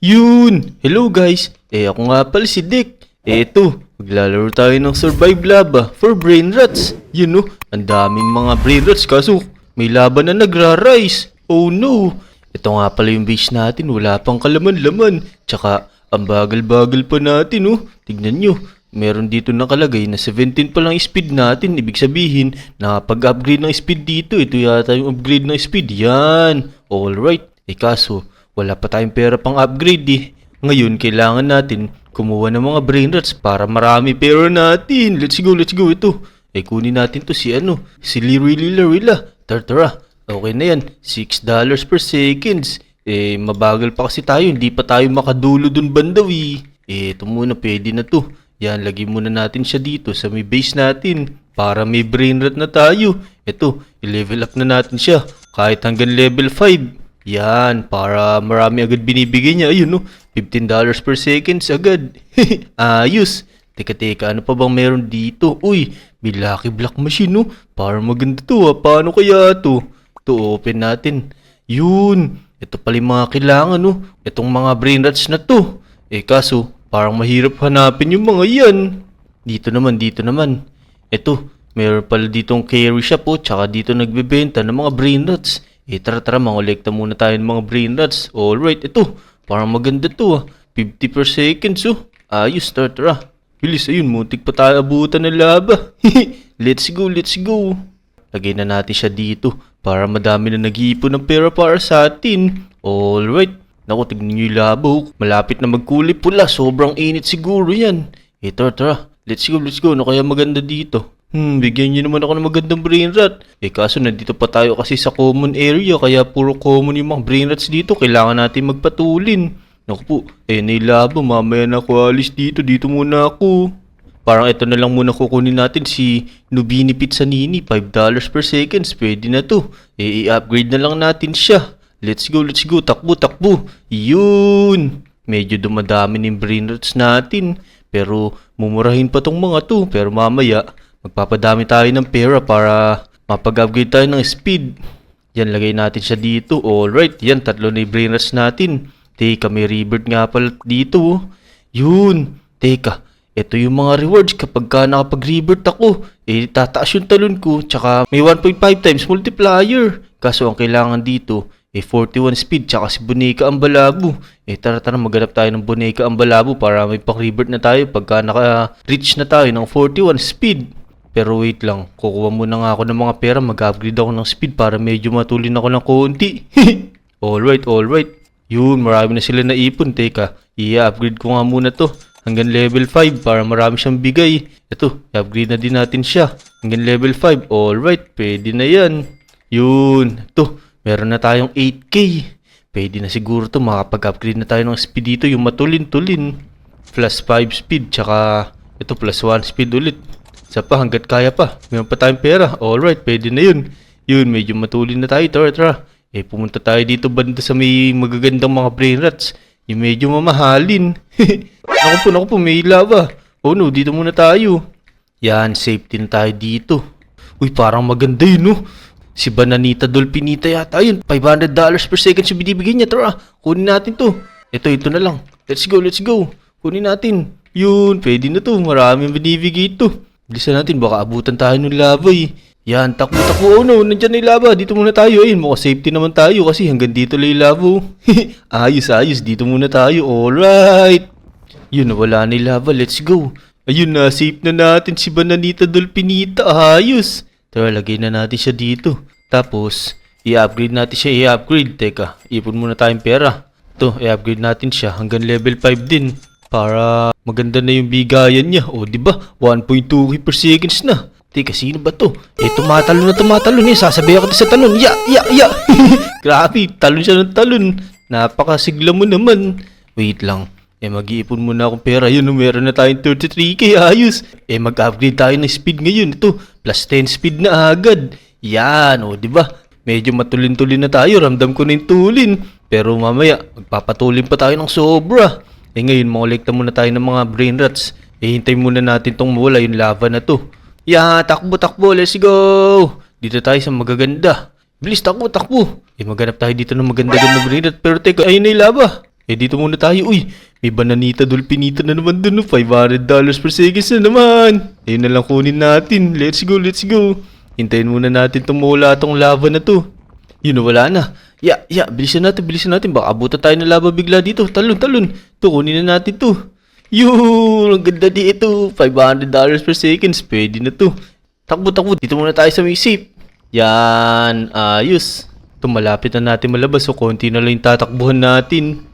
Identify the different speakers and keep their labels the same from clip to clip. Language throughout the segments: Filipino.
Speaker 1: Yun! Hello guys! Ako nga pala si Dick. Eto, maglalaro tayo ng Survive Laba for Brain Rats. Yun no, ang daming mga brain rats kaso may laban na nagra-rise. Oh no! Ito nga pala yung base natin, wala pang kalaman-laman. Tsaka, ang bagal-bagal pa natin oh. Tignan nyo, meron dito nakalagay na 17 pa lang speed natin. Ibig sabihin, nakapag-upgrade ng speed dito. Ito yata yung upgrade ng speed. Yan! Alright. Kaso, wala pa tayong pera pang upgrade eh. Ngayon, kailangan natin kumuha ng mga brain rats para marami pera natin. Let's go. Ito. Kunin natin to si Lirila. Tara. Okay na yan. $6 per seconds. Mabagal pa kasi tayo. Hindi pa tayo makadulo dun bandaw eh. Ito muna, pwede na to. Yan, lagay muna natin siya dito sa may base natin. Para may brain rat na tayo. Ito, i-level up na natin siya. Kahit hanggang level 5. Yan, para marami agad binibigay niya. Ayun no, $15 per seconds agad. Ayos. Teka, ano pa bang meron dito? Uy, may Lucky Block Machine no. Para maganda to ha. Paano kaya to? Ito, open natin. Yun, ito pala yung mga kailangan no. Itong mga brain rats na to. Kaso, parang mahirap hanapin yung mga yan. Dito naman. Ito, meron pala ditong carry shop oh. Tsaka dito nagbebenta ng mga brain rats. Tara, mangolekta muna tayo ng mga brain rats. Alright, ito. Parang maganda to ah. 50 per seconds oh. Ayos, tara. Bilis, ayun, muntik pa tayo abutan ng laba. Let's go. Lagay na natin siya dito para madami na nag-iipon ng pera para sa atin. Alright. Naku, tignan nyo yung laba oh. Malapit na magkulay pula. Sobrang init siguro yan. Tara. Let's go. Ano kaya maganda dito? Bigyan nyo naman ako ng magandang brain rat. Kaso nandito pa tayo kasi sa common area. Kaya puro common yung mga brain rats dito. Kailangan natin magpatulin. Naku po, nailabo. Mamaya na ako alis dito. Dito muna ako. Parang ito na lang muna kukunin natin si Nubini Pizzanini. $5 per seconds. Pwede na to. I-upgrade na lang natin siya. Let's go. Takbo. Yun. Medyo dumadami ng brain rats natin. Pero mumurahin pa tong mga to. Pero mamaya magpapadami tayo ng pera para mapag-upgrade tayo ng speed. Yan, lagay natin siya dito. Alright, yan, 3 na yung brain rats natin. Teka, may rebirth nga pala dito. Yun. Teka, ito yung mga rewards kapag ka nakapag-rebirth ako. Tataas yung talon ko. Tsaka may 1.5 times multiplier. Kaso ang kailangan dito 41 speed tsaka si Boneka ang Balabo. Tara, maghanap tayo ng Boneka ang Balabo para may pang-rebirth na tayo pagka naka-reach na tayo ng 41 speed. Pero wait lang, kukuha muna nga ako ng mga pera, mag-upgrade ako ng speed para medyo matulin ako ng konti. Alright. Yun, marami na sila naipon. Teka, i-upgrade ko nga muna to hanggang level 5 para marami siyang bigay. Ito, i-upgrade na din natin siya hanggang level 5. Alright, pwede na yan. Yun, ito, meron na tayong 8K. Pwede na siguro to, makapag-upgrade na tayo ng speed dito, yung matulin-tulin. Plus 5 speed, tsaka ito plus 1 speed ulit. Isa pa, hanggat kaya pa. Meron pa tayong pera. Alright, pwede na yun. Yun, medyo matulin na tayo. Tara. Pumunta tayo dito banda sa may magagandang mga brain rats. Yung medyo mamahalin. Naku po, may lava. Oh no, dito muna tayo. Yan, safety na tayo dito. Uy, parang maganda yun, no? Si Bananita Dolphinita yata yun. $500 per second siya binibigay niya. Tara, kunin natin to. Ito na lang. Let's go. Kunin natin. Yun, pwede na to. Maraming binibigay ito. Bilisan natin, baka abutan tayo ng lava eh. Yan, takbo. Oh no, nandyan na yung lava. Dito muna tayo. Ayun, mukha safety naman tayo kasi hanggang dito lang yung lava. Ayos. Dito muna tayo. Alright. Yun, wala na yung lava. Let's go. Ayun na, safe na natin si Bananita Dolphinita. Ayos. Tara, lagay na natin siya dito. Tapos, i-upgrade natin siya. Teka, ipon muna tayong pera. Ito, i-upgrade natin siya hanggang level 5 din. Para maganda na yung bigayan niya. O, diba? 1.2k per seconds na. Teka, sino ba to? Tumatalon. Sasabihan ko sa talon. Ya! Grabe, talon siya ng talon. Napakasigla mo naman. Wait lang. Mag-iipon muna akong pera. Yun, meron na tayong 33k. Ayos. Mag-upgrade tayo ng speed ngayon. Ito, plus 10 speed na agad. Yan, o, diba? Medyo matulin-tulin na tayo. Ramdam ko na yung tulin. Pero mamaya, magpapatulin pa tayo ng sobra. Ngayon, mangolekta muna tayo ng mga brain rats. Hintay muna natin tong mawala yung lava na to. Takbo, let's go! Dito tayo sa magaganda. Bilis, takbo. Maghanap tayo dito ng maganda-ganda brain rat. Pero teka, ayun na yung lava. Eh, dito muna tayo. Uy, may bananita dolphinita na naman dun. No? $500 per seconds na naman. Ayun na lang kunin natin. Let's go, let's go. Hintayin muna natin tumula tong lava na to. Yun, wala na. Bilisan natin. Baka abutan tayo ng lava bigla dito. Talon. To, kunin na natin to. Yun, ang ganda dito. $500 per seconds. Pwede na to. Takbo. Dito muna tayo sa may safe. Yan, ayos. Ito, malapit na natin malabas. So, konti na lang yung tatakbuhan natin.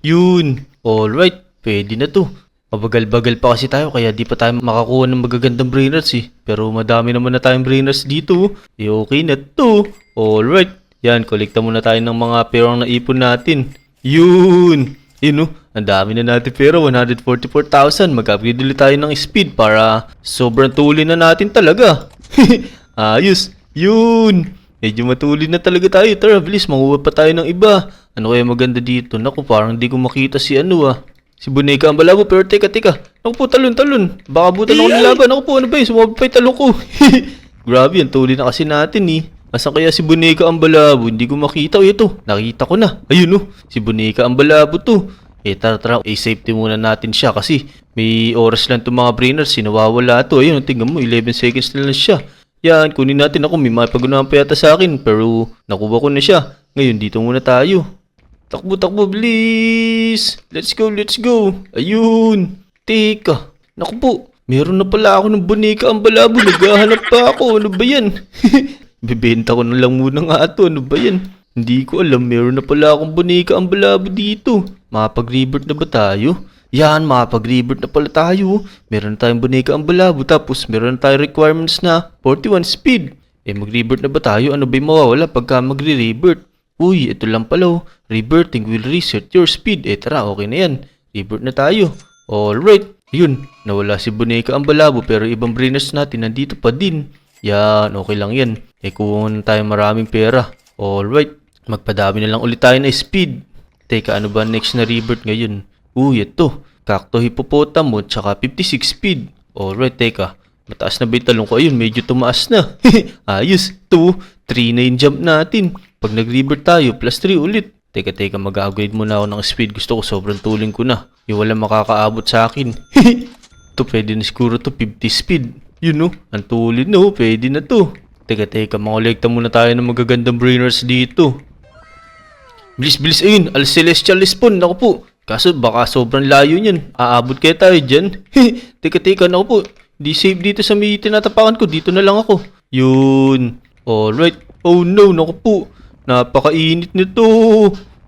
Speaker 1: Yun. Alright, pwede na to. Mabagal-bagal pa kasi tayo kaya di pa tayo makakuha ng magagandang brainers eh. Pero madami naman na tayong brainers dito. Eh, okay na to. Alright. Yan, kolekta muna tayo ng mga perang naipon natin. Yun. Yun, ang dami na natin pera, 144,000. Mag-upgrade ulit tayo ng speed para sobrang tuloy na natin talaga. Ayos. Yun. Medyo matulid na talaga tayo. Tara, bilis, manguha pa tayo ng iba. Ano kaya maganda dito? Naku, parang di ko makita si si Boneka ang balabo. Pero teka. Naku po, talon. Baka butan ako ng laban. Naku po, ano ba yun? Sumabot pa yung talon ko. Grabe, ang tulid na kasi natin eh. Asan kaya si Boneka ang balabo? Hindi ko makita. O ito, nakita ko na. Ayun si Boneka ang balabo to. Eh, tara. Safety muna natin siya kasi may oras lang itong mga brainers. Sinawawala to. Ayun, tingnan mo, 11 seconds na lang siya. Yan, kunin natin ako. May mapag-unahan pa yata sa akin. Pero nakuha ko na siya. Ngayon, dito muna tayo. Takbo, bilis. Let's go. Ayun. Teka. Naku po. Meron na pala ako ng Boneka ang balabo. Naghahanap pa ako. Ano ba yan? Bibenta ko na lang muna nga ito. Ano ba yan? Hindi ko alam. Meron na pala akong Boneka ang balabo dito. Makapag-revert na ba tayo? Yan, makapag-revert na pala tayo. Meron tayong Boneka ang balabo. Tapos meron tayong requirements na 41 speed. Eh, mag-revert na ba tayo? Ano ba yung mawawala pagka magre-revert? Uy, ito lang pala. Reverting will reset your speed. Eh, tara, okay na yan. Revert na tayo. Alright. Yun, nawala si Boneka ang balabo pero ibang brainers natin nandito pa din. Yan, okay lang yan. Eh, kung tayo maraming pera. Alright. Magpadami na lang ulit tayo na speed. Teka, ano ba next na revert ngayon? Uy, ito. Cacto Hippopotamu tsaka 56 speed. Alright, teka. Mataas na ba yung talong ko? Ayun, medyo tumaas na. Ayos. 3 na yung jump natin. Pag nag-revert tayo, plus 3 ulit. Teka, mag-upgrade muna ako ng speed. Gusto ko sobrang tuling ko na. Yung walang makakaabot sa akin. Ito, pwede na siguro to 50 speed. Yun ang tulid pwede na to. Teka, mangolekta muna tayo ng magagandang brainers dito. Bilis, ayun. Al Celestial Spawn, naku po. Kaso baka sobrang layo niyan. Aabot kaya tayo dyan. Teka, naku po. Di safe dito sa may tinatapakan ko. Dito na lang ako. Yun. Alright. Oh no, naku po. Napakainit nito.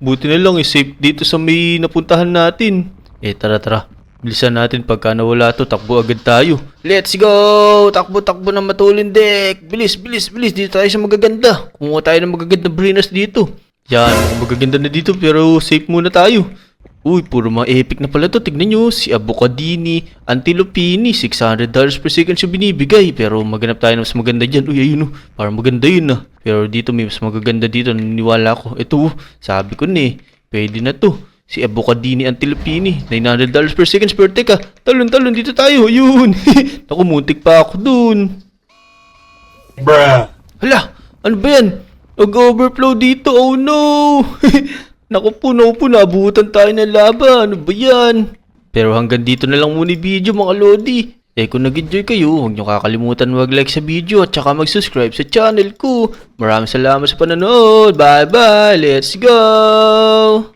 Speaker 1: Buti na lang safe dito sa may napuntahan natin. Eh, tara. Bilisan natin pagka nawala to. Takbo agad tayo. Let's go! Takbo na matulin deck. Bilis. Dito tayo sa magaganda. Kumuha tayo ng magaganda brainers dito. Yan, magaganda na dito pero safe muna tayo. Uy, puro mga epic na pala to. Tignan nyo, si Abucadini, Antilopini, $600 per second siya binibigay. Pero maganap tayo ng mas maganda dyan. Uy, ayun parang maganda yun Pero dito may mas magaganda dito, naniniwala ko. Ito, sabi ko pwede na to. Si Abucadini, Antilopini, $900 per second. Pero teka, talon, dito tayo. Yun, naku, muntik pa ako dun.
Speaker 2: Bruh.
Speaker 1: Hala, ano ba yan? Nag-overflow dito, oh no! Naku po, nabutan tayo ng laba. Ano ba yan? Pero hanggang dito na lang muna yung video mga lodi. Eh kung nag-enjoy kayo, huwag nyo kakalimutan mag-like sa video at saka mag-subscribe sa channel ko. Maraming salamat sa panonood. Bye-bye! Let's go!